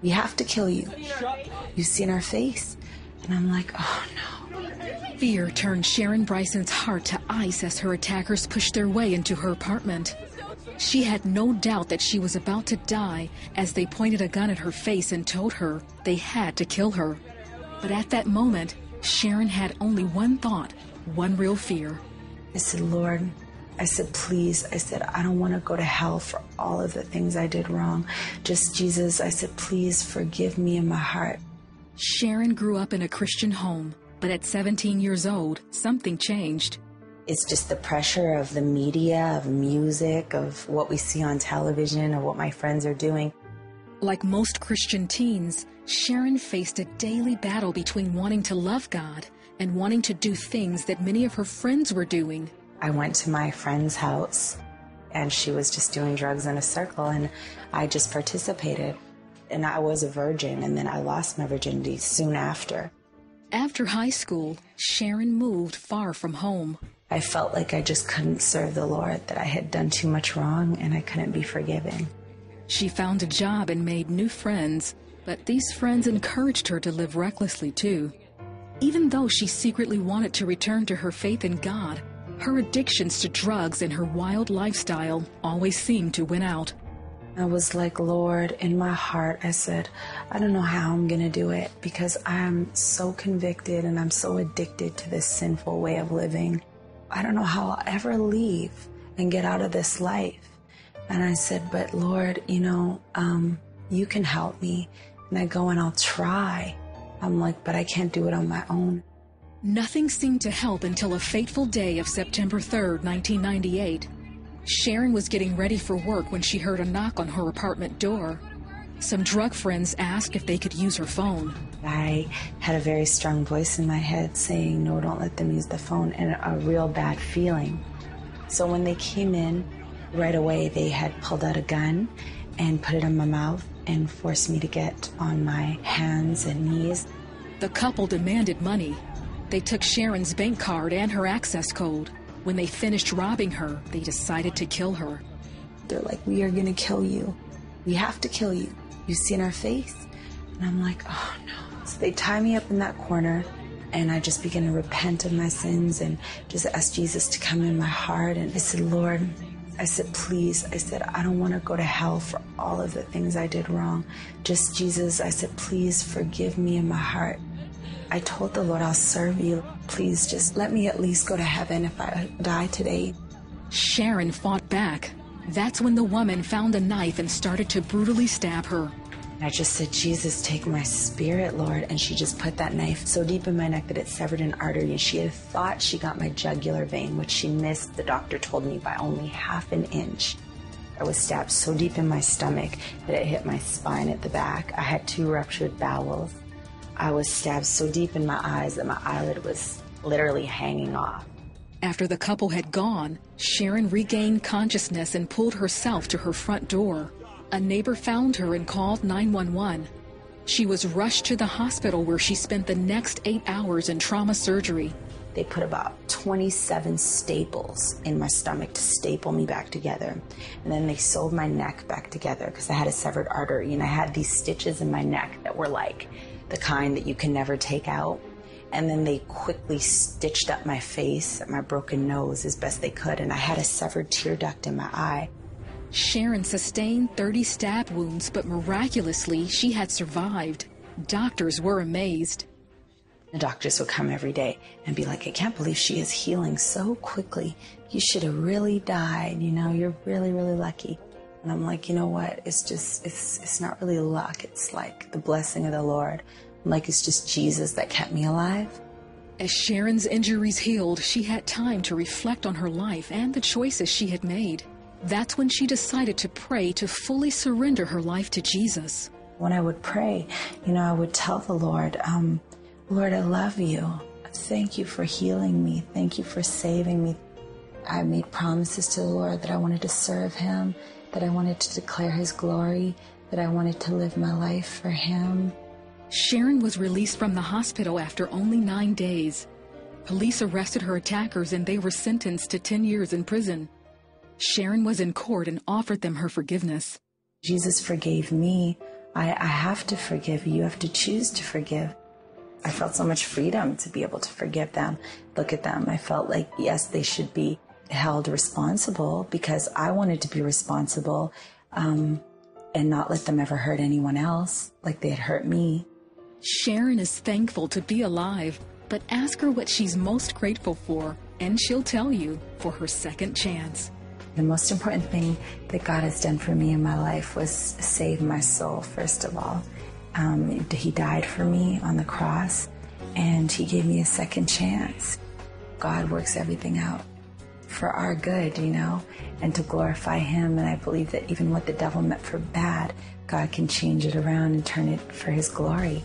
We have to kill you. You've seen our face. And I'm like, oh no. Fear turned Sharon Bryson's heart to ice as her attackers pushed their way into her apartment. She had no doubt that she was about to die as they pointed a gun at her face and told her they had to kill her. But at that moment, Sharon had only one thought, one real fear. I said, Lord, I said, please, I said, I don't want to go to hell for all of the things I did wrong. Just Jesus, I said, please forgive me in my heart. Sharon grew up in a Christian home, but at 17 years old, something changed. It's just the pressure of the media, of music, of what we see on television, of what my friends are doing. Like most Christian teens, Sharon faced a daily battle between wanting to love God and wanting to do things that many of her friends were doing. I went to my friend's house, and she was just doing drugs in a circle, and I just participated. And I was a virgin, and then I lost my virginity soon after. After high school, Sharon moved far from home. I felt like I just couldn't serve the Lord, that I had done too much wrong and I couldn't be forgiven. She found a job and made new friends, but these friends encouraged her to live recklessly too. Even though she secretly wanted to return to her faith in God, her addictions to drugs and her wild lifestyle always seemed to win out. I was like, Lord, in my heart, I said, I don't know how I'm going to do it because I'm so convicted and I'm so addicted to this sinful way of living. I don't know how I'll ever leave and get out of this life. And I said, but Lord, you can help me. And I go and I'll try. I'm like, but I can't do it on my own. Nothing seemed to help until a fateful day of September 3rd, 1998. Sharon was getting ready for work when she heard a knock on her apartment door. Some drug friends asked if they could use her phone. I had a very strong voice in my head saying, no, don't let them use the phone, and a real bad feeling. So when they came in, right away they had pulled out a gun and put it in my mouth and forced me to get on my hands and knees. The couple demanded money. They took Sharon's bank card and her access code. When they finished robbing her, they decided to kill her. They're like, we are going to kill you. We have to kill you. You've seen our face. And I'm like, oh no. So they tie me up in that corner, and I just begin to repent of my sins and just ask Jesus to come in my heart. And I said, Lord, I said, please, I said, I don't want to go to hell for all of the things I did wrong. Just Jesus, I said, please forgive me in my heart. I told the Lord, I'll serve you. Please just let me at least go to heaven if I die today. Sharon fought back. That's when the woman found a knife and started to brutally stab her. I just said, Jesus, take my spirit, Lord. And she just put that knife so deep in my neck that it severed an artery. And she had thought she got my jugular vein, which she missed, the doctor told me, by only ½ an inch. I was stabbed so deep in my stomach that it hit my spine at the back. I had 2 ruptured bowels. I was stabbed so deep in my eyes that my eyelid was literally hanging off. After the couple had gone, Sharon regained consciousness and pulled herself to her front door. A neighbor found her and called 911. She was rushed to the hospital where she spent the next 8 hours in trauma surgery. They put about 27 staples in my stomach to staple me back together. And then they sewed my neck back together because I had a severed artery, and I had these stitches in my neck that were like the kind that you can never take out. And then they quickly stitched up my face and my broken nose as best they could, and I had a severed tear duct in my eye. Sharon sustained 30 stab wounds, but miraculously, she had survived. Doctors were amazed. The doctors would come every day and be like, I can't believe she is healing so quickly. You should have really died. You're really, really lucky. And I'm like, you know what? It's not really luck. It's like the blessing of the Lord. Like it's just Jesus that kept me alive. As Sharon's injuries healed, she had time to reflect on her life and the choices she had made. That's when she decided to pray to fully surrender her life to Jesus. When I would pray, I would tell the Lord, Lord, I love you. Thank you for healing me. Thank you for saving me. I made promises to the Lord that I wanted to serve him, that I wanted to declare his glory, that I wanted to live my life for him. Sharon was released from the hospital after only 9 days. Police arrested her attackers and they were sentenced to 10 years in prison. Sharon was in court and offered them her forgiveness. Jesus forgave me I have to forgive. You have to choose to forgive. I felt so much freedom to be able to forgive them, look at them. I felt like, yes, they should be held responsible because I wanted to be responsible and not let them ever hurt anyone else like they had hurt me. Sharon is thankful to be alive, but ask her what she's most grateful for, and she'll tell you for her second chance. The most important thing that God has done for me in my life was save my soul, first of all. He died for me on the cross, and he gave me a second chance. God works everything out for our good, and to glorify him. And I believe that even what the devil meant for bad, God can change it around and turn it for his glory.